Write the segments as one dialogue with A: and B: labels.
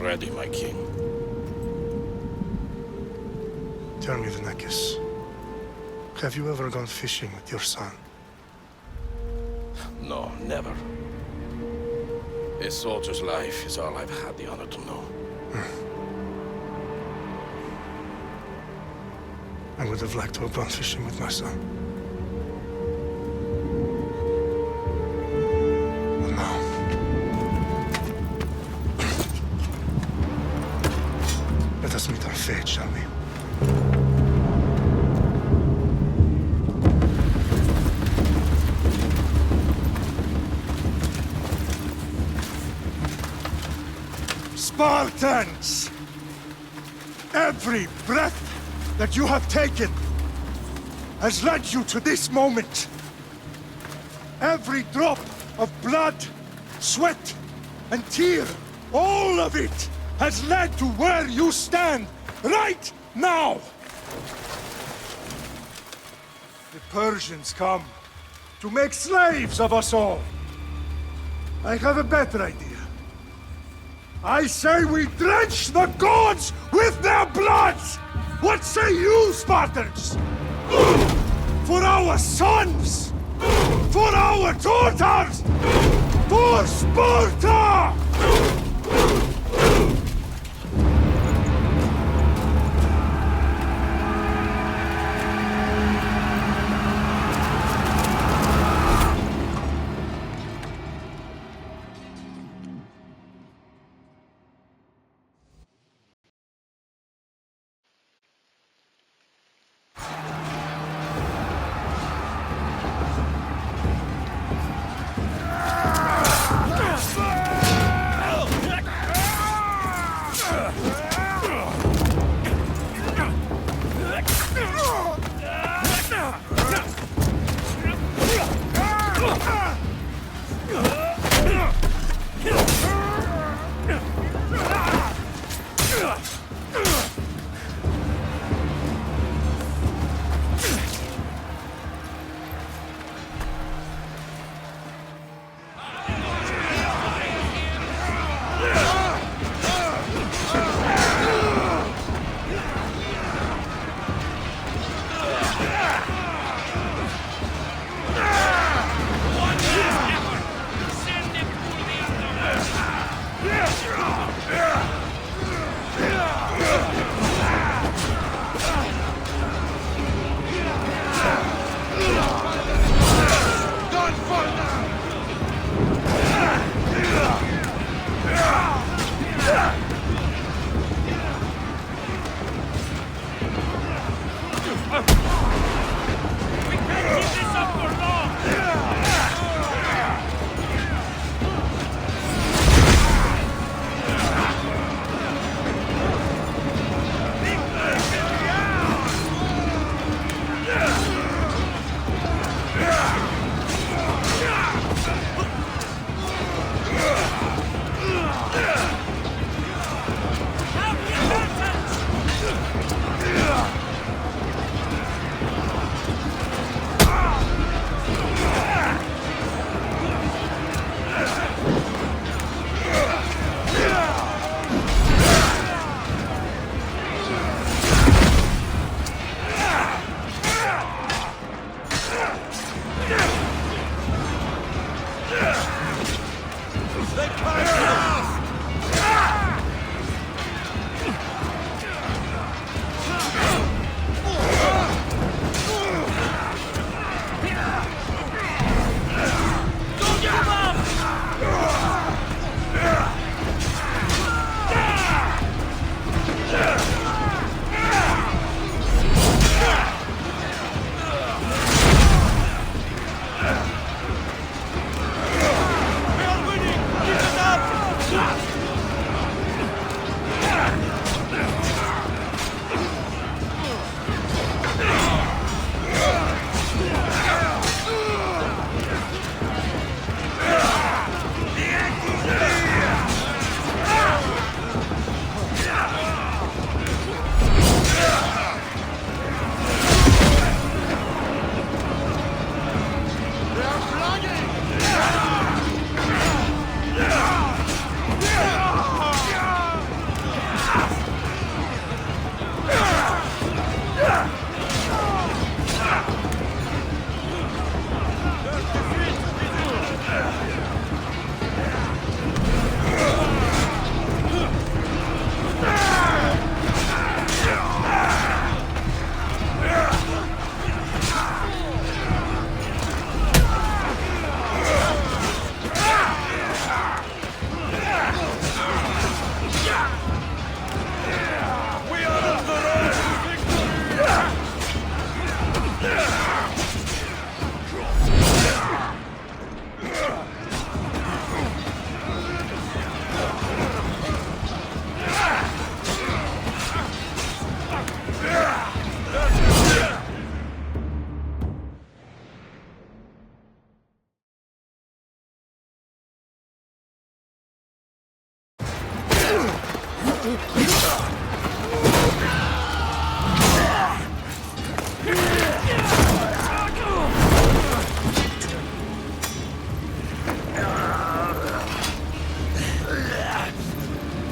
A: ready, my king.
B: Tell me, Vinekis, have you ever gone fishing with your son?
A: No, never. A soldier's life is all I've had the honor to know.
B: I would have liked to have gone fishing with my son. But now... Let us meet our fate, shall we? Spartans! Every breath that you have taken has led you to this moment. Every drop of blood, sweat, and tear, all of it has led to where you stand right now. The Persians come to make slaves of us all. I have a better idea. I say we drench the gods with their blood! What say you, Spartans? For our sons! For our daughters! For Sparta!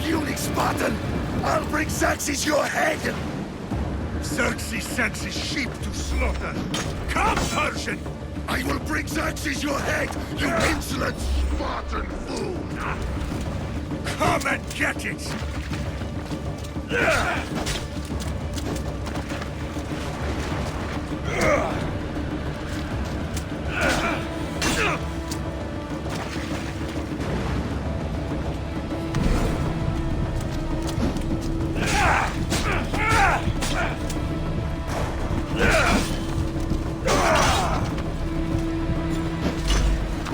C: Unix Spartan! I'll bring Xerxes your head!
B: Xerxes sends his sheep to slaughter. Come, Persian!
C: I will bring Xerxes your head, you insolent Spartan fool!
B: Come and get it!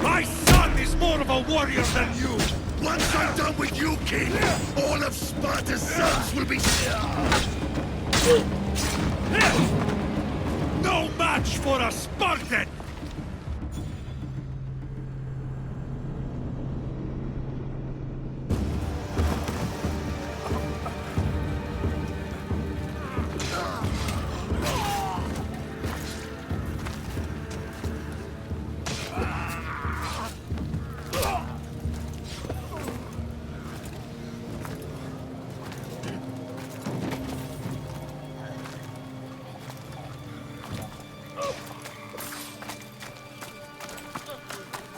B: My son is more of a warrior than you!
C: Once I'm done with you, King, all of Sparta's sons will be...
B: No match for a Spartan!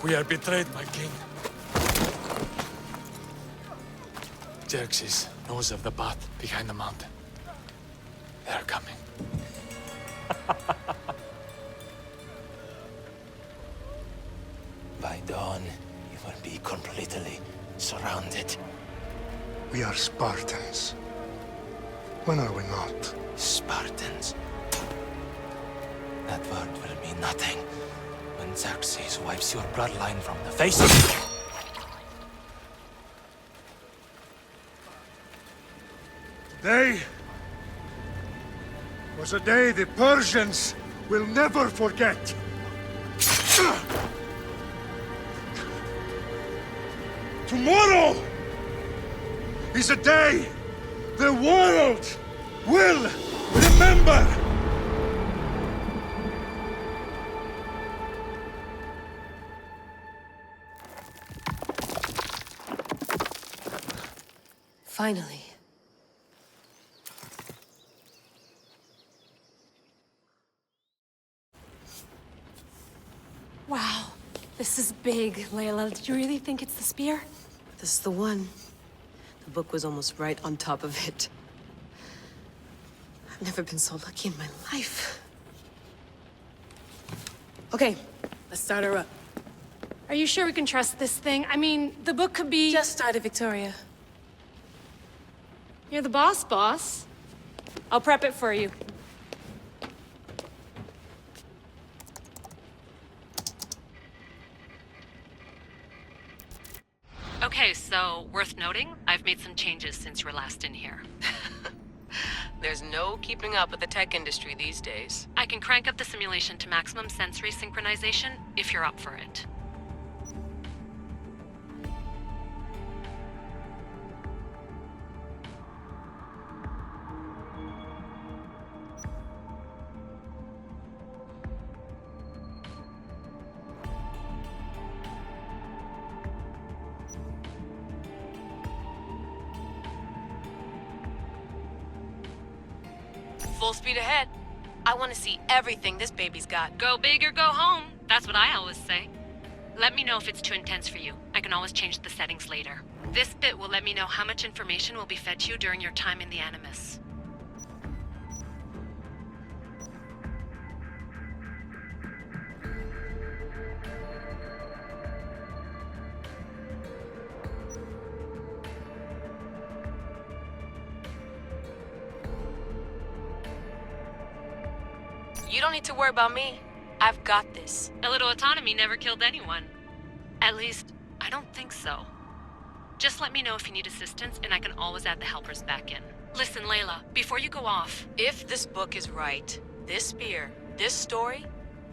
D: We are betrayed, my king. Xerxes knows of the path behind the mountain. They are coming.
E: By dawn, you will be completely surrounded.
B: We are Spartans. When are we not?
E: Spartans. That word will mean nothing when Xerxes wipes your bloodline from the face of...
B: Today was a day the Persians will never forget. Tomorrow is a day the world will remember.
F: Finally.
G: Wow, this is big, Layla. Did you really think it's the spear?
F: This is the one. The book was almost right on top of it. I've never been so lucky in my life. Okay, let's start her up.
G: Are you sure we can trust this thing? I mean, the book could be...
F: Just started, Victoria.
G: You're the boss. I'll prep it for you.
H: Okay, so worth noting, I've made some changes since you were last in here.
F: There's no keeping up with the tech industry these days.
H: I can crank up the simulation to maximum sensory synchronization if you're up for it.
F: Full speed ahead. I want to see everything this baby's got.
H: Go big or go home. That's what I always say. Let me know if it's too intense for you. I can always change the settings later. This bit will let me know how much information will be fed to you during your time in the Animus.
F: You don't need to worry about me. I've got this.
H: A little autonomy never killed anyone. At least, I don't think so. Just let me know if you need assistance, and I can always add the helpers back in. Listen, Layla, before you go off...
F: If this book is right, this spear, this story,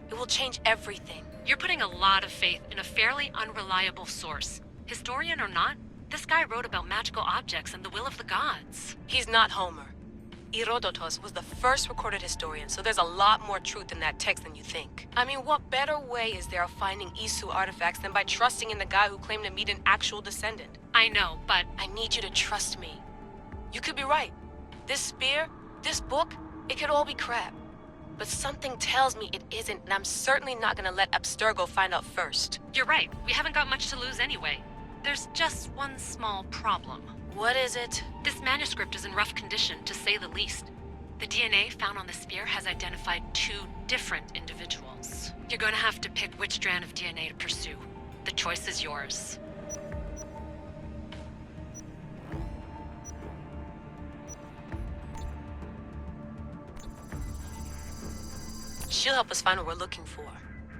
F: it will change everything.
H: You're putting a lot of faith in a fairly unreliable source. Historian or not, This guy wrote about magical objects and the will of the gods.
F: He's not Homer. Herodotus was the first recorded historian, so there's a lot more truth in that text than you think. I mean, what better way is there of finding Isu artifacts than by trusting in the guy who claimed to meet an actual descendant?
H: I know, but
F: I need you to trust me. You could be right. This spear, this book, it could all be crap. But something tells me it isn't, and I'm certainly not gonna let Abstergo find out first.
H: you're right. We haven't got much to lose anyway. There's just one small problem.
F: What is it?
H: This manuscript is in rough condition, to say the least. The DNA found on the spear has identified 2 different individuals. You're gonna have to pick which strand of DNA to pursue. The choice is yours.
F: She'll help us find what we're looking for.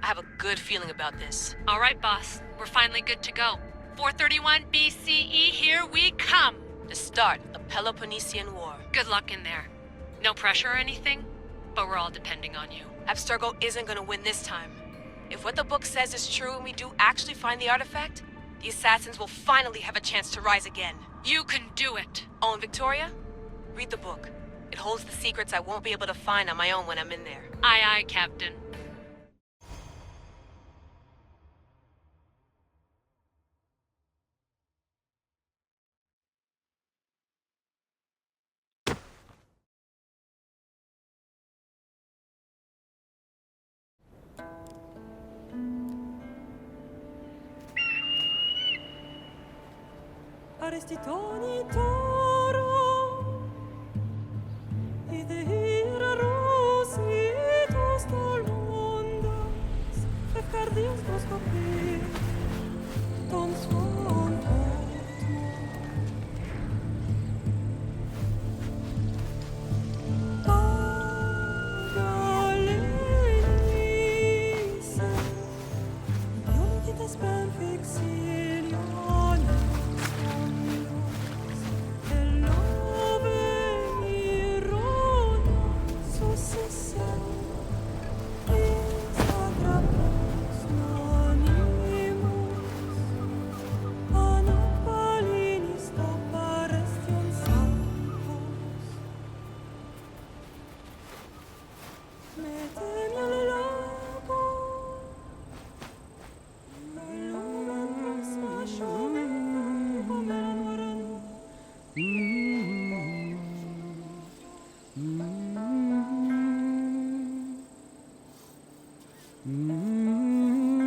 F: I have a good feeling about this.
H: All right, boss. We're finally good to go. 431 BCE, here we come!
F: The start of the Peloponnesian War.
H: Good luck in there. No pressure or anything, but we're all depending on you.
F: Abstergo isn't gonna win this time. If what the book says is true and we do actually find the artifact, the assassins will finally have a chance to rise again.
H: You can do it!
F: Oh, and Victoria? Read the book. It holds the secrets I won't be able to find on my own when I'm in there.
H: Aye, aye, Captain.
I: Arrestitoni toro, idehira rositos tolmondas, efcardios proskopir, ton svon potmo. Pagalenise, ionikitas ben fixiliones,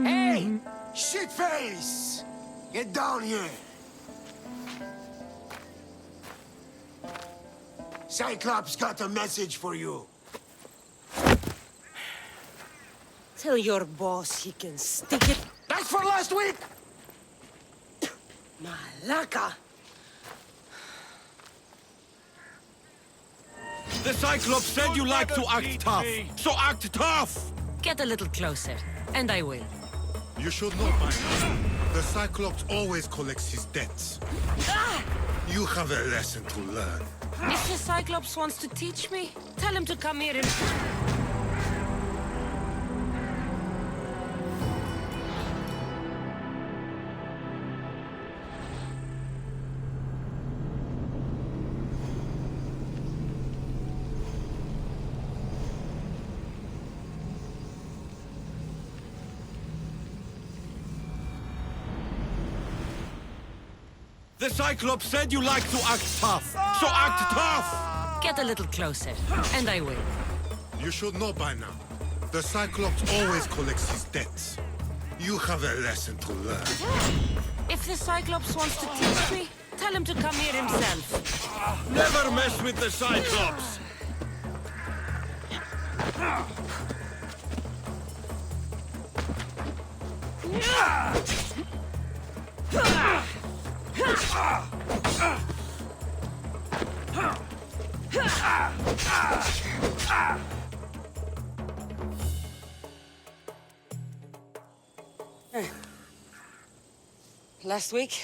C: Hey! Shitface! Get down here! Cyclops got a message for you.
I: Tell your boss he can stick it.
C: That's for last week!
I: Malaka!
J: The Cyclops said you like to act tough, so act tough!
I: Get a little closer, and I will.
K: You should know by now. The Cyclops always collects his debts. You have a lesson to learn.
I: If the Cyclops wants to teach me, tell him to come here and...
J: The Cyclops said you like to act tough, so act tough!
I: Get a little closer, and I will.
K: You should know by now. The Cyclops always collects his debts. You have a lesson to learn.
I: If the Cyclops wants to teach me, tell him to come here himself.
J: Never mess with the Cyclops!
I: Last week?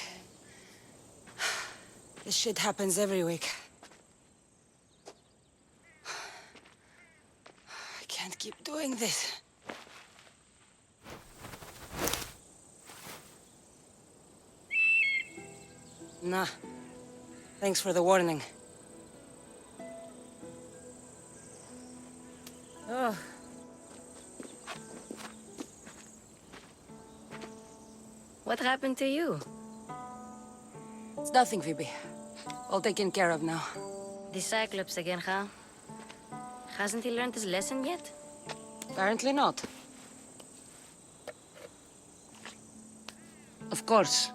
I: This shit happens every week. I can't keep doing this. Nah. Thanks for the warning. Oh.
H: What happened to you?
I: It's nothing, Phoebe. All taken care of now.
H: The Cyclops again, huh? Hasn't he learned his lesson yet?
I: Apparently not. Of course.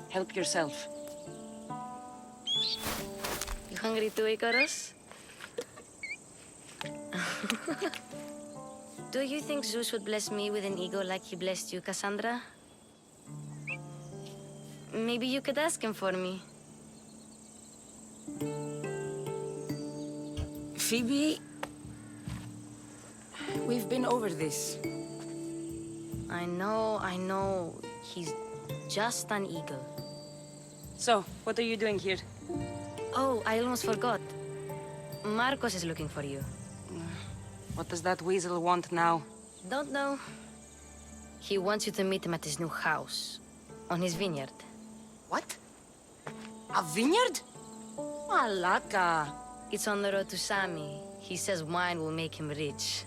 I: Help yourself.
H: You hungry too, Icarus? Do you think Zeus would bless me with an ego like he blessed you, Kassandra? Maybe you could ask him for me.
I: Phoebe... We've been over this.
H: I know. He's just an eagle.
I: So, what are you doing here?
H: Oh, I almost forgot. Marcos is looking for you.
I: What does that weasel want now?
H: Don't know. He wants you to meet him at his new house. On his vineyard.
I: What? A vineyard? Malaka.
H: It's on the road to Sami. He says wine will make him rich.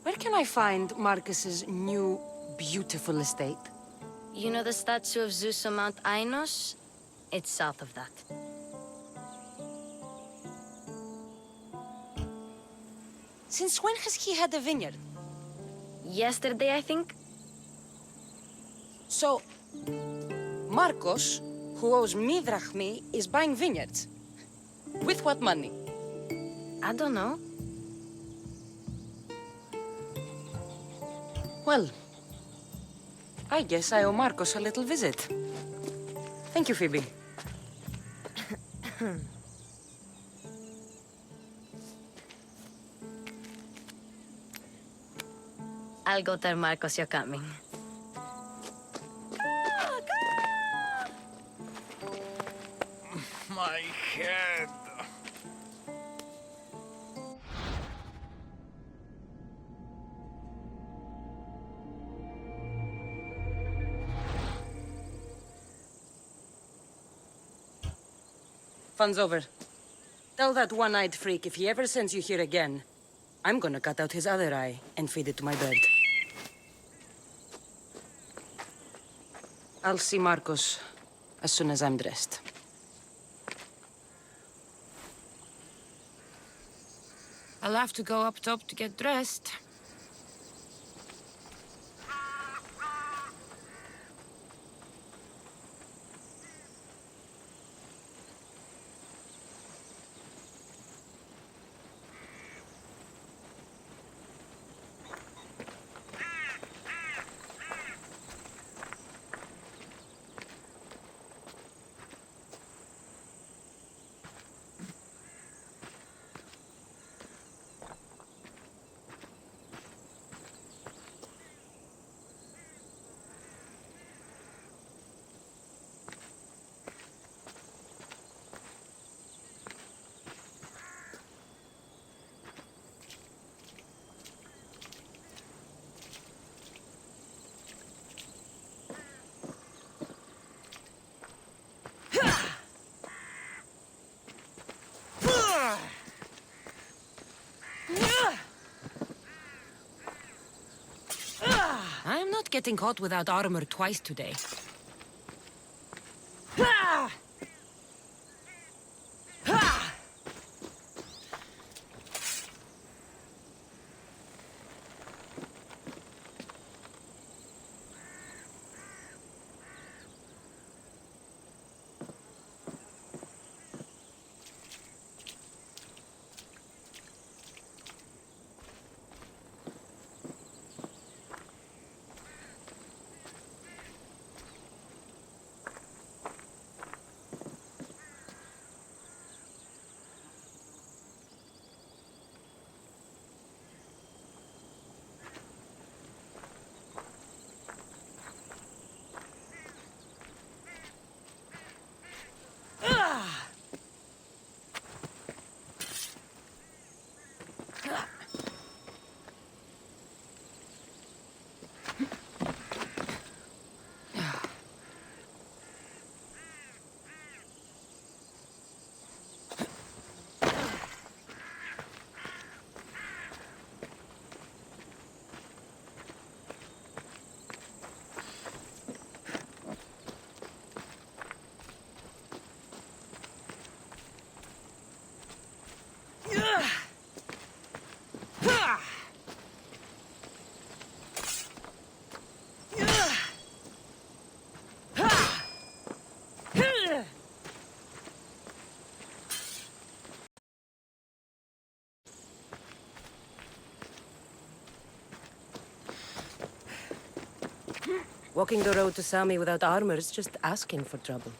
I: Where can I find Marcus's new, beautiful estate?
H: You know the statue of Zeus on Mount Ainos? It's south of that.
I: Since when has he had a vineyard?
H: Yesterday, I think?
I: So, Marcos, who owes me drachmi, is buying vineyards. With what money?
H: I don't know.
I: Well, I guess I owe Marcos a little visit. Thank you, Phoebe.
H: I'll go tell Marcos you're coming.
D: My head.
I: Fun's over. Tell that one-eyed freak if he ever sends you here again, I'm gonna cut out his other eye and feed it to my bird. I'll see Marcos as soon as I'm dressed.
G: I'll have to go up top to get dressed.
I: I'm not getting caught without armor twice today. Walking the road to Sami without armor is just asking for trouble.